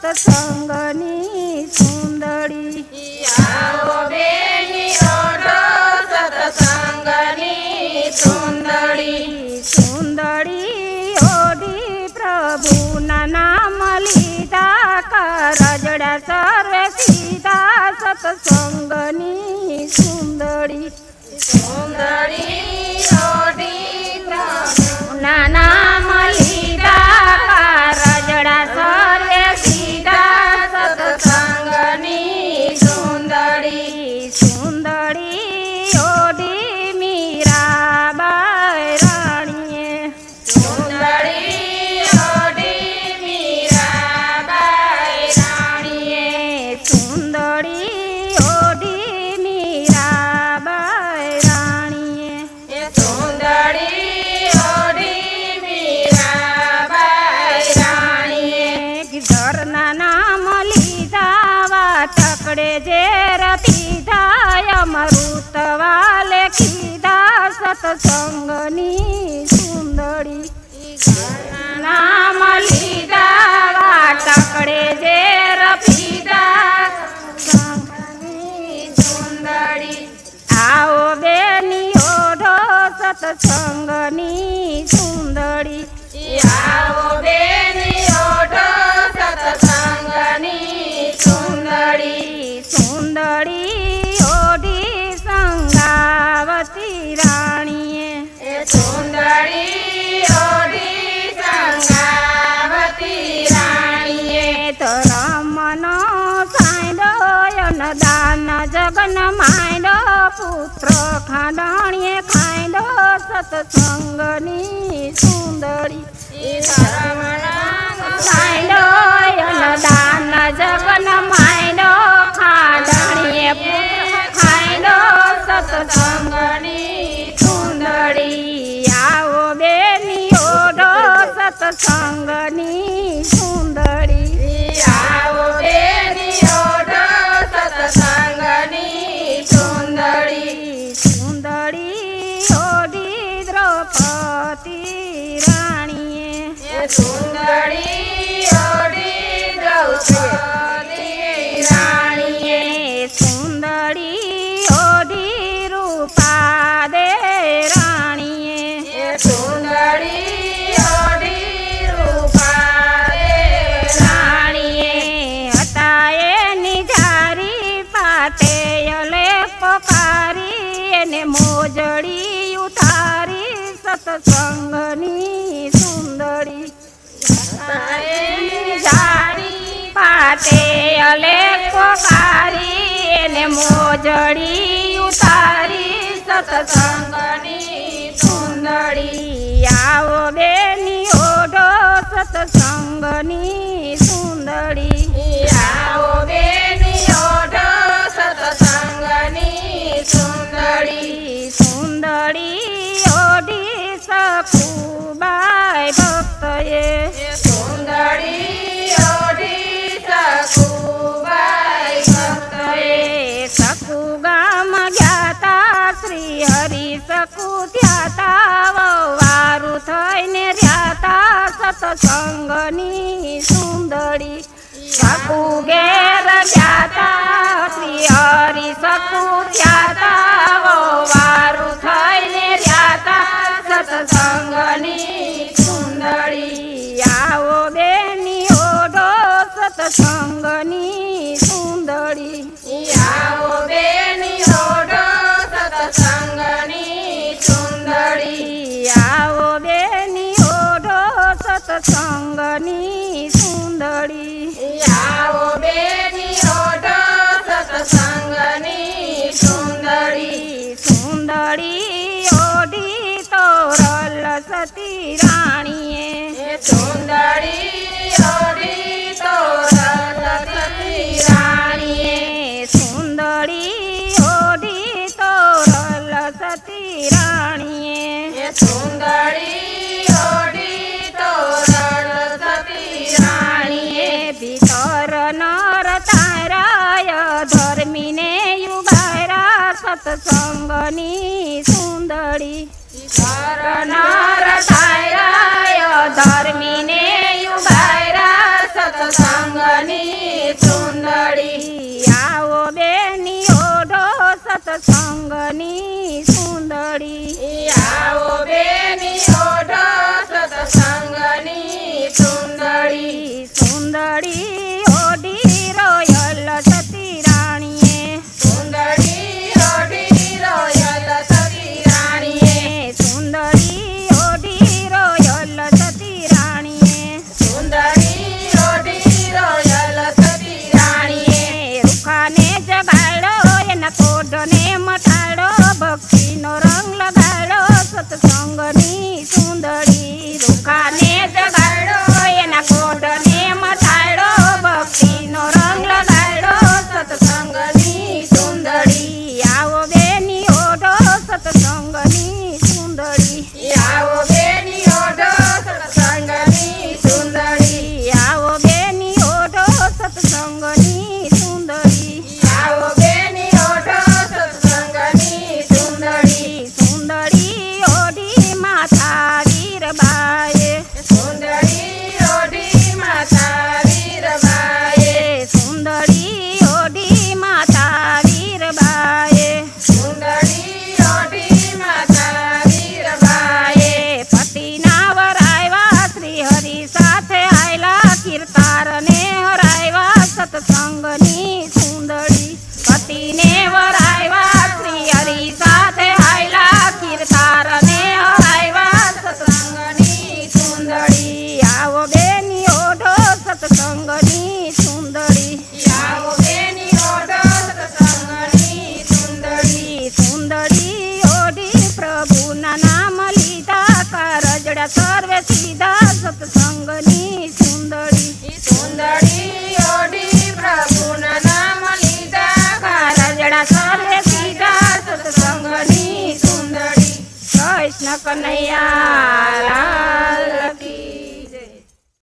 સત્સંગની સુંદરી આવો બેની ઓઢો સત્સંગની સુંદરી સુંદરી ઓઢી પ્રભુના નામ લીધા કરજડા સર્વે સીધા સત્સંગની સુંદરી સુંદરી ઓઢી પ્રભુના નામ લીધા કરજડા સર્વે સીધા સત્સંગની સુંદરી સુંદરી ઓઢી મીરાબાઈ રાણીએ સુંદરી ઓઢી મીરાબાઈ રાણીએ સુંદરી ઓઢી મીરાબાઈ રાણીએ સુંદરી ઓઢી મીરાબાઈ રાણીએ ઘરના નામ લીધા વાટકડે ઝેર પીધા અમૃત વાલે કીધા સત્સંગની સુંદરી નામ લીધા વાટકડે ઝેર પીધા સત્સંગની સુંદરી આવો બેની ઓઢો સત્સંગની સુંદરી આવો બેની ઓઢો સત્સંગની સુંદરી સુંદરી ઓઢી સંગાવતી રાણીએ સુંદરી ઓઢી સંગાવતી રાણીએ ધર્મનો સાંડો દાન જગન માંડો પુત્ર ખાંડણીએ ખાંડો સત્સંગની સુંદરી સાંડો દાન જગન માંડો ખાંડણીએ પુત્ર ખાંડો સત્સંગની સુંદરી આવો બેની ઓઢો સત્સંગની સુંદરી આવો બેની ઓઢો સત્સંગની સુંદરી સુંદરી ઓઢી દ્રૌપદી રાણીએ સુંદરી ઓઢી દ્રૌપદી રાણીએ સુંદરી ઓઢી રૂપાદે રાણીએ સુંદરી ઓઢી રૂપાદે રાણીએ હતા એની જારી પાટેયલે પોકારી એને મોજડી ઉતારી સત્સંગની સુંદરી જારી પાટેયલે પોકારી એને મોજડી ઉતારી સત્સંગની સુંદરી આવો બેની ઓઢો સત્સંગની સુંદરી આવો બેની ઓઢો સત્સંગની સુંદરી સુંદરી ઓઢી સખુબાઈ ભક્તએ સુંદરી ઓઢી સખુબાઈ ભક્તએ સખુ ગામ ગ્યાતા શ્રી હરિ સખુ થયાતા વારું થઈને રહ્યાતા સત્સંગની સુંદરી સખુ ઘેર ગ્યાતા શ્રી હરિ સખુ થયાતા વારું થઈને રહ્યાતા સત્સંગની સુંદરી આવો બેની ઓઢો સત્સંગની સુંદરી આવો બેની ઓઢો સત્સંગની સુંદરી આવો બેની ઓઢો સત્સંગની સુંદરી આવો બેની ઓઢો સત્સંગની સુંદરી સુંદરી ઓઢી તોરલ સતી રાણીએ સુંદરી ઓઢી તોરલ સતી રાણીએ સુંદરી ઓઢી તોરલ સતી રાણીએ સુંદરી ઓઢી તોરલ સતી રાણીએ ભીતર નર તારાય ધર્મીને યુગાયરા સત્સંગની સુંદરી નર તારા સત્સંગની સુંદરી આવો બેની ઓઢો સત્સંગની સુંદરી સુંદરી ઓઢી રોયલ સતી રાણીએ સુંદરી ઓઢી રોયલ સતી રાણીએ સુંદરી ઓઢી રોયલ સતી રાણીએ સુંદરી ઓઢી રોયલ સતી રાણીએ રૂખાને જગાડો એના કોઢને મટાડો ભક્તિનો રંગ લગાડો સત્સંગની સુંદરી રૂખાને જગાડો એના કોઢને મટાડો ભક્તિનો રંગ લગાડો સત્સંગની સુંદરી આવો બેની ઓઢો સત્સંગની સુંદરી આવો બેની ઓઢો સત્સંગની સુંદરી આવો બેની ઓઢો સત્સંગની સુંદરી આવો બેની ઓઢો સત્સંગની સુંદરી સુંદરી ઓઢી માતા વીરબાએ સુંદરી ઓઢી માતા વીરબાએ સુંદરી ઓઢી માતા વીરબાએ સુંદરી ઓઢી માતા વીરબાએ પતિના વરાયવા શ્રી હરિ સાથે આયલા કીર્તારને હરાયવા સત્સંગની સુંદરી પતિને વરાયવા શ્રી હરિ સાથે આયલા કીર્તારને હરાયવા સત્સંગની સુંદરી આવો બેની ઓઢો સત્સંગની સુંદરી આવો બેની ઓઢો સત્સંગની સુંદરી સુંદરી ઓઢી પ્રભુના નામ લીધા કારજડા સર્વે સીધા સત્સંગની સુંદરી સુંદરી ઓઢી પ્રભુના નામ લીધા કારજડા સર્વે સીધા સત્સંગની સત્સંગની સુંદરી કૃષ્ણ કનૈયા લાલ